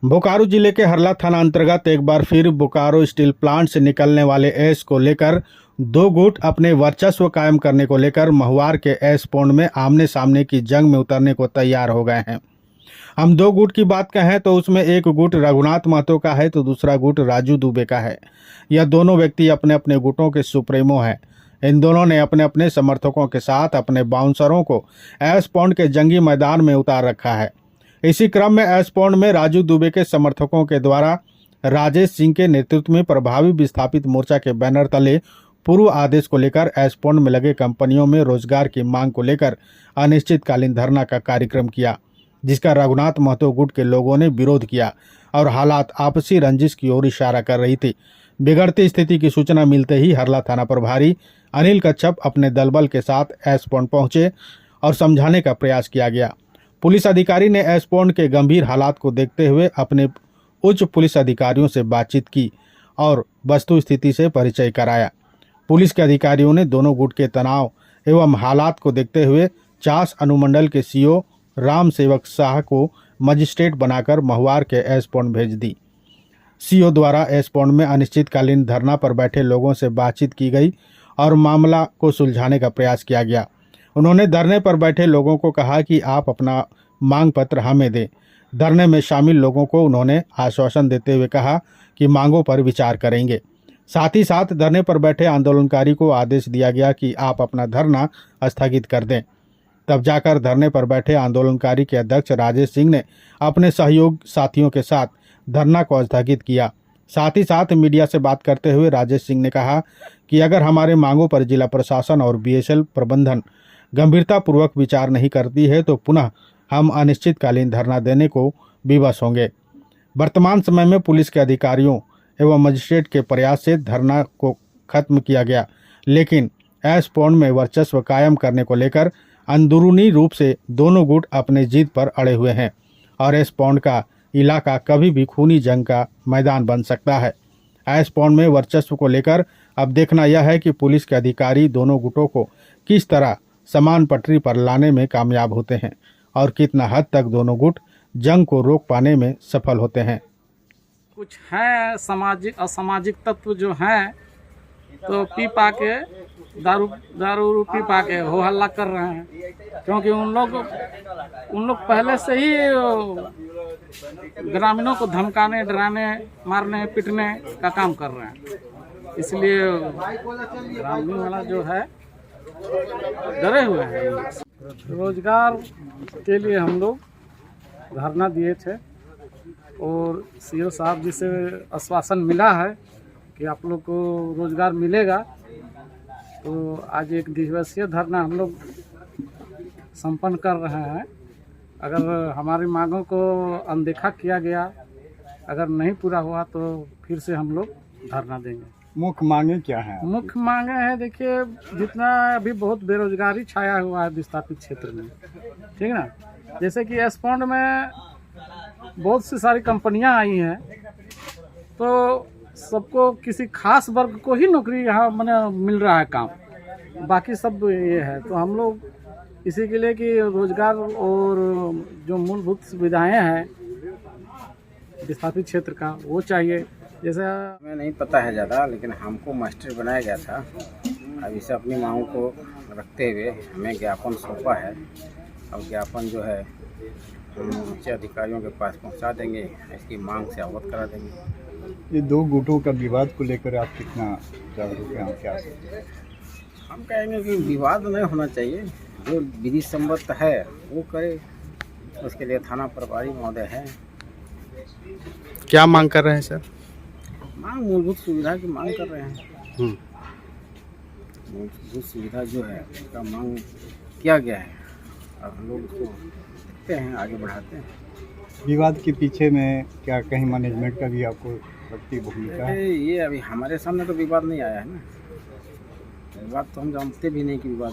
बोकारो जिले के हरला थाना अंतर्गत एक बार फिर बोकारो स्टील प्लांट से निकलने वाले ऐश को लेकर दो गुट अपने वर्चस्व कायम करने को लेकर महुआर के ऐश पौंड में आमने सामने की जंग में उतरने को तैयार हो गए हैं। हम दो गुट की बात कहें तो उसमें एक गुट रघुनाथ महतो का है तो दूसरा गुट राजू दुबे का है। यह दोनों व्यक्ति अपने अपने गुटों के सुप्रीमो हैं। इन दोनों ने अपने अपने समर्थकों के साथ अपने बाउंसरों को ऐश पौंड के जंगी मैदान में उतार रखा है। इसी क्रम में ऐश पौंड में राजू दुबे के समर्थकों के द्वारा राजेश सिंह के नेतृत्व में प्रभावी विस्थापित मोर्चा के बैनर तले पूर्व आदेश को लेकर ऐश पौंड में लगे कंपनियों में रोजगार की मांग को लेकर अनिश्चितकालीन धरना का कार्यक्रम किया, जिसका रघुनाथ महतो गुट के लोगों ने विरोध किया और हालात आपसी रंजिश की ओर इशारा कर रही थी। बिगड़ती स्थिति की सूचना मिलते ही हरला थाना प्रभारी अनिल कच्छप अपने दलबल के साथ ऐश पौंड पहुंचे और समझाने का प्रयास किया गया। पुलिस अधिकारी ने ऐश पौंड के गंभीर हालात को देखते हुए अपने उच्च पुलिस अधिकारियों से बातचीत की और वस्तु स्थिति से परिचय कराया। पुलिस के अधिकारियों ने दोनों गुट के तनाव एवं हालात को देखते हुए चास अनुमंडल के सीओ राम सेवक शाह को मजिस्ट्रेट बनाकर महुआर के ऐश पौंड भेज दी। सीओ द्वारा ऐश पौंड में अनिश्चितकालीन धरना पर बैठे लोगों से बातचीत की गई और मामला को सुलझाने का प्रयास किया गया। उन्होंने धरने पर बैठे लोगों को कहा कि आप अपना मांग पत्र हमें दें। धरने में शामिल लोगों को उन्होंने आश्वासन देते हुए कहा कि मांगों पर विचार करेंगे। साथ ही साथ धरने पर बैठे आंदोलनकारी को आदेश दिया गया कि आप अपना धरना स्थगित कर दें। तब जाकर धरने पर बैठे आंदोलनकारी के अध्यक्ष राजेश सिंह ने अपने सहयोग साथियों के साथ धरना को स्थगित किया। साथ ही साथ मीडिया से बात करते हुए राजेश सिंह ने कहा कि अगर हमारे मांगों पर जिला प्रशासन और बीएसएल प्रबंधन गंभीरतापूर्वक विचार नहीं करती है तो पुनः हम अनिश्चितकालीन धरना देने को विवश होंगे। वर्तमान समय में पुलिस के अधिकारियों एवं मजिस्ट्रेट के प्रयास से धरना को खत्म किया गया, लेकिन ऐश पौंड में वर्चस्व कायम करने को लेकर अंदरूनी रूप से दोनों गुट अपने जीत पर अड़े हुए हैं और ऐश पौंड का इलाका कभी भी खूनी जंग का मैदान बन सकता है। ऐश पौंड में वर्चस्व को लेकर अब देखना यह है कि पुलिस के अधिकारी दोनों गुटों को किस तरह समान पटरी पर लाने में कामयाब होते हैं और कितना हद तक दोनों गुट जंग को रोक पाने में सफल होते हैं। कुछ हैं सामाजिक असामाजिक तत्व जो हैं तो पी पा के दारू पी पा के हो हल्ला कर रहे हैं, क्योंकि उन लोग पहले से ही ग्रामीणों को धमकाने, डराने, मारने, पीटने का काम कर रहे हैं। इसलिए ग्रामीण वाला जो है डरे हुए हैं। रोजगार के लिए हम लोग धरना दिए थे और सीओ साहब जी से आश्वासन मिला है कि आप लोग को रोजगार मिलेगा। तो आज एक दिवसीय धरना हम लोग संपन्न कर रहे हैं। अगर हमारी मांगों को अनदेखा किया गया, अगर नहीं पूरा हुआ तो फिर से हम लोग धरना देंगे। मुख्य मांगे क्या है? मुख्य मांगे हैं, देखिए जितना अभी बहुत बेरोजगारी छाया हुआ है विस्थापित क्षेत्र में, ठीक है ना। जैसे कि ऐश पौंड में बहुत सी सारी कंपनियां आई हैं तो सबको किसी खास वर्ग को ही नौकरी यहाँ मैंने मिल रहा है काम, बाकी सब ये है। तो हम लोग इसी के लिए कि रोजगार और जो मूलभूत सुविधाएं हैं विस्थापित क्षेत्र का वो चाहिए। जैसे हमें नहीं पता है ज़्यादा, लेकिन हमको मास्टर बनाया गया था। अब इसे अपनी मांगों को रखते हुए हमें ज्ञापन सौंपा है। अब ज्ञापन जो है हम उच्च अधिकारियों के पास पहुंचा देंगे, इसकी मांग से अवगत करा देंगे। ये दो गुटों का विवाद को लेकर आप कितना जागरूक हैं? आप क्या सोचते हैं? हम कहेंगे कि विवाद नहीं होना चाहिए, जो विधि सम्मत है वो करे। उसके लिए थाना प्रभारी महोदय है। क्या मांग कर रहे हैं सर? मांग मूलभूत सुविधा की मांग कर रहे हैं। मूलभूत सुविधा जो है उसका मांग किया गया है। अब हम लोग उसको देखते हैं, आगे बढ़ाते हैं। विवाद के पीछे में क्या कहीं मैनेजमेंट का भी आपको लगती भूमिका है? ये अभी हमारे सामने तो विवाद नहीं आया है ना। विवाद तो हम जानते भी नहीं कि विवाद